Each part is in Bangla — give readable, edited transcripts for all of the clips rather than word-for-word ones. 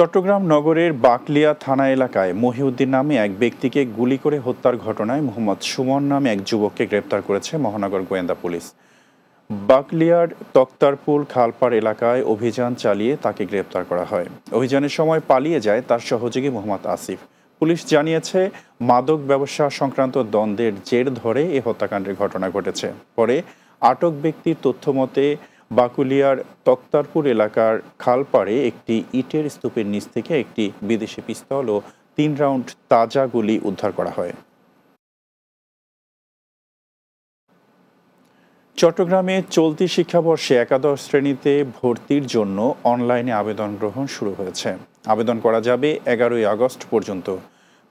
চট্টগ্রাম নগরের বাকলিয়া থানা এলাকায় মহিউদ্দিন নামে এক ব্যক্তিকে গুলি করে হত্যার ঘটনায় মোহাম্মদ সুমন নামে এক যুবককে গ্রেপ্তার করেছে মহানগর গোয়েন্দা পুলিশ। বাকলিয়ার তক্তারপুল খালপাড় এলাকায় অভিযান চালিয়ে তাকে গ্রেপ্তার করা হয়। অভিযানের সময় পালিয়ে যায় তার সহযোগী মোহাম্মদ আসিফ। পুলিশ জানিয়েছে, মাদক ব্যবসা সংক্রান্ত দ্বন্দ্বের জের ধরে এ হত্যাকাণ্ডের ঘটনা ঘটেছে। পরে আটক ব্যক্তির তথ্যমতে বাকুলিয়ার তক্তারপুর এলাকার খালপাড়ে একটি ইটের স্তূপের নিচ থেকে একটি বিদেশি পিস্তল ও ৩ রাউন্ড তাজা গুলি উদ্ধার করা হয়। চট্টগ্রামে চলতি শিক্ষাবর্ষে একাদশ শ্রেণীতে ভর্তির জন্য অনলাইনে আবেদন গ্রহণ শুরু হয়েছে। আবেদন করা যাবে ১১ই আগস্ট পর্যন্ত।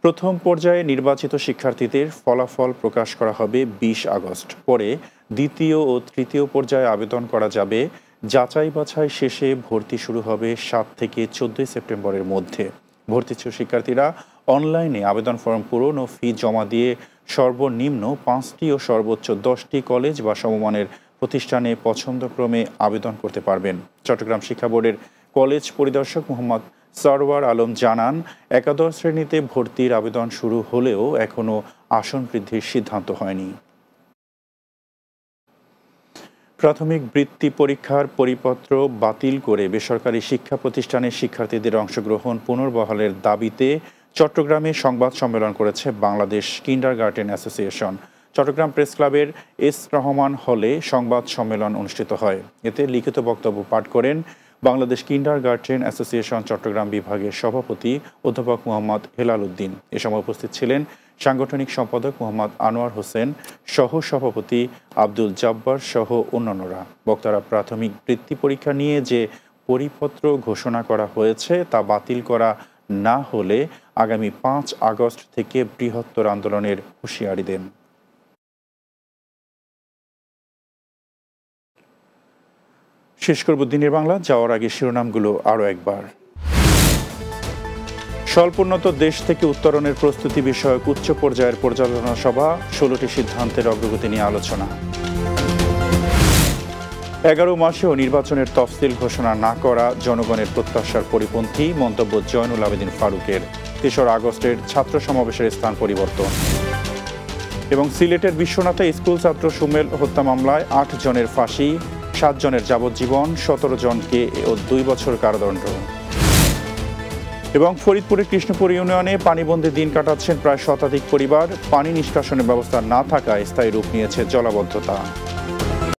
প্রথম পর্যায়ে নির্বাচিত শিক্ষার্থীদের ফলাফল প্রকাশ করা হবে ২০ আগস্ট। পরে দ্বিতীয় ও তৃতীয় পর্যায়ে আবেদন করা যাবে। যাচাই বাছাই শেষে ভর্তি শুরু হবে ৭ থেকে ১৪ সেপ্টেম্বরের মধ্যে। ভর্তিচ্ছু শিক্ষার্থীরা অনলাইনে আবেদন ফর্ম পূরণ ও ফি জমা দিয়ে সর্বনিম্ন ৫টি ও সর্বোচ্চ ১০টি কলেজ বা সমমানের প্রতিষ্ঠানে পছন্দক্রমে আবেদন করতে পারবেন। চট্টগ্রাম শিক্ষা বোর্ডের কলেজ পরিদর্শক মোহাম্মদ সরওয়ার আলম জানান, একাদশ শ্রেণীতে ভর্তির আবেদন শুরু হলেও এখনও আসন বৃদ্ধির সিদ্ধান্ত হয়নি। প্রাথমিক বৃত্তি পরীক্ষার পরিপত্র বাতিল করে বেসরকারি শিক্ষা প্রতিষ্ঠানের শিক্ষার্থীদের অংশগ্রহণ পুনর্বহালের দাবিতে চট্টগ্রামে সংবাদ সম্মেলন করেছে Bangladesh kindergarten association. Chattogram press ক্লাবের এস রহমান হলে সংবাদ সম্মেলন অনুষ্ঠিত হয়। এতে লিখিত বক্তব্য পাঠ করেন বাংলাদেশ কিন্ডারগার্টেন অ্যাসোসিয়েশন চট্টগ্রাম বিভাগের সভাপতি অধ্যাপক মোহাম্মদ হেলাল উদ্দিন। এ সময় উপস্থিত ছিলেন সাংগঠনিক সম্পাদক মোহাম্মদ আনোয়ার হোসেন, সহ সভাপতি আব্দুল জব্বার সহ অন্যান্যরা। বক্তারা প্রাথমিক বৃত্তি পরীক্ষা নিয়ে যে পরিপত্র ঘোষণা করা হয়েছে তা বাতিল করা না হলে আগামী ৫ আগস্ট থেকে বৃহত্তর আন্দোলনের হুঁশিয়ারি দেন। শেষ করব দিনের বাংলা। যাওয়ার আগে শিরোনামগুলো আরও একবার। স্বল্পোন্নত দেশ থেকে উত্তরণের প্রস্তুতি বিষয়ক উচ্চ পর্যায়ের পর্যালোচনা সভা, ১৬টি সিদ্ধান্তের অগ্রগতি নিয়ে আলোচনা। ১১ মাসেও নির্বাচনের তফসিল ঘোষণা না করা জনগণের প্রত্যাশার পরিপন্থী, মন্তব্য জয়নুল আবেদিন ফারুকের। ৩রা আগস্টের ছাত্র সমাবেশের স্থান পরিবর্তন। এবং সিলেটের বিশ্বনাথে স্কুল ছাত্র সুমেল হত্যা মামলায় ৮ জনের ফাঁসি, ৭ জনের যাবজ্জীবন, ১৭ জনকে ও ২ বছর কারাদণ্ড। এবং ফরিদপুরের কৃষ্ণপুর ইউনিয়নে পানিবন্দী দিন কাটাচ্ছেন প্রায় শতাধিক পরিবার। পানি নিষ্কাশনের ব্যবস্থা না থাকায় স্থায়ী রূপ নিয়েছে জলাবদ্ধতা।